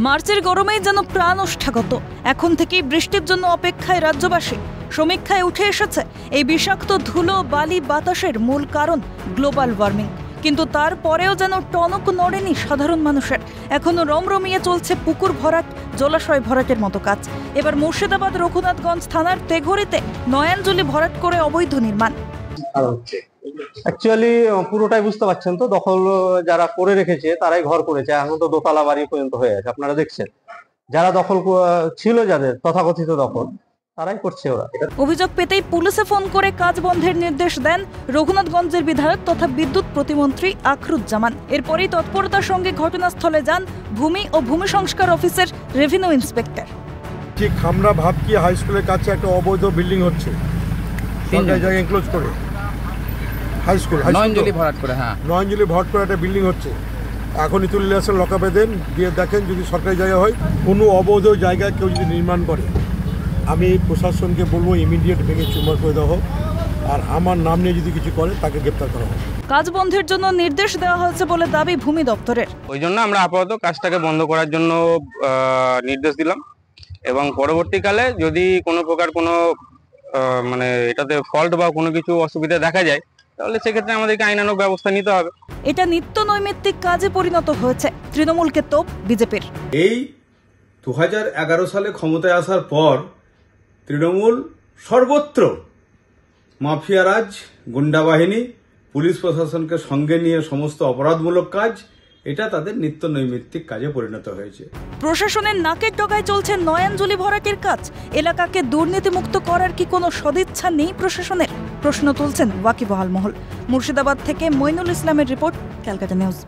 মার্চের গরমেই যেন প্রাণ ওষ্ঠাগত। এখন থেকেই বৃষ্টির জন্য অপেক্ষায় রাজ্যবাসী। সমীক্ষায় উঠে এসেছে এই বিষাক্ত ধুলো বালি বাতাসের মূল কারণ গ্লোবাল ওয়ার্মিং। কিন্তু তারপরেও যেন টনক নড়েনি সাধারণ মানুষের। এখনো রমরমিয়ে চলছে পুকুর ভরাট, জলাশয় ভরাটের মতো কাজ। এবার মুর্শিদাবাদ রঘুনাথগঞ্জ থানার তেঘরিতে নয়াঞ্জলি ভরাট করে অবৈধ নির্মাণ। অ্যাকচুয়ালি পুরোটাই বুঝতে পারছেন তো, দখল যারা করে রেখেছে তারাই ঘর করেছে। এখন তো দোতলা বাড়ি পর্যন্ত হয়ে আছে, আপনারা দেখছেন। যারা দখল ছিল, যাদের তথাকথিত দখল, তারাই করছে ওরা। অভিযোগ পেতেই পুলিশে ফোন করে কাজ বন্ধের নির্দেশ দেন রঘুনাথগঞ্জের বিধায়ক তথা বিদ্যুৎ প্রতিমন্ত্রী আখরুজ্জামান। এরপরই তৎপরতার সঙ্গে ঘটনাস্থলে যান ভূমি ও ভূমি সংস্কার অফিসের রেভিনিউ ইন্সপেক্টর। ঠিক আমরা ভাবকি হাই স্কুলের কাছে একটা অবৈধ বিল্ডিং হচ্ছে, সরকারি জায়গা এনক্লোজ করে হাই স্কুল নয়াঞ্জলি ভরাট করে, নয়াঞ্জলি ভরাট করে একটা বিল্ডিং হচ্ছে। এখনই তুলে আসেন, লকআপে দেন, দিয়ে দেখেন যদি সরকারি জায়গা হয়। কোনো অবৈধ জায়গায় কেউ যদি নির্মাণ করে, আমি প্রশাসনকে বলবো ইমিডিয়েট ভেঙে চুরমার করে দেওয়া হোক, আর আমার নাম নিয়ে যদি কিছু করে তাকে গ্রেপ্তার করা হোক। কাজ বন্ধের জন্য নির্দেশ দেওয়া হয়েছে বলে দাবি ভূমি দপ্তরের। ওই জন্য আমরা আপাতত কাজটাকে বন্ধ করার জন্য নির্দেশ দিলাম, এবং পরবর্তীকালে যদি কোনো প্রকার কোনো মানে এটাতে ফল্ট বা কোনো কিছু অসুবিধা দেখা যায়, তাহলে সেক্ষেত্রে আমাদেরকে আইনানুগ ব্যবস্থা নিতে হবে। এটা নিত্য নৈমিত্তিক কাজে পরিণত হয়েছে তৃণমূলকে তোপ বিজেপির। এই 2011 সালে ক্ষমতায় আসার পর তৃণমূল সর্বত্র মাফিয়ারাজ, গুন্ডা বাহিনী, পুলিশ প্রশাসনকে সঙ্গে নিয়ে সমস্ত অপরাধমূলক কাজ, এটা তাদের নিত্য নৈমিত্তিক কাজে পরিণত হয়েছে। প্রশাসনের নাকের ডগায় চলছে নয়াঞ্জলি ভরাটের কাজ। এলাকাকে দুর্নীতিমুক্ত করার কি কোনো সদিচ্ছা নেই প্রশাসনের? প্রশ্ন তুলছেন ওয়াকিবহাল মহল। মুর্শিদাবাদ থেকে মইনুল ইসলামের রিপোর্ট, ক্যালকাটা নিউজ।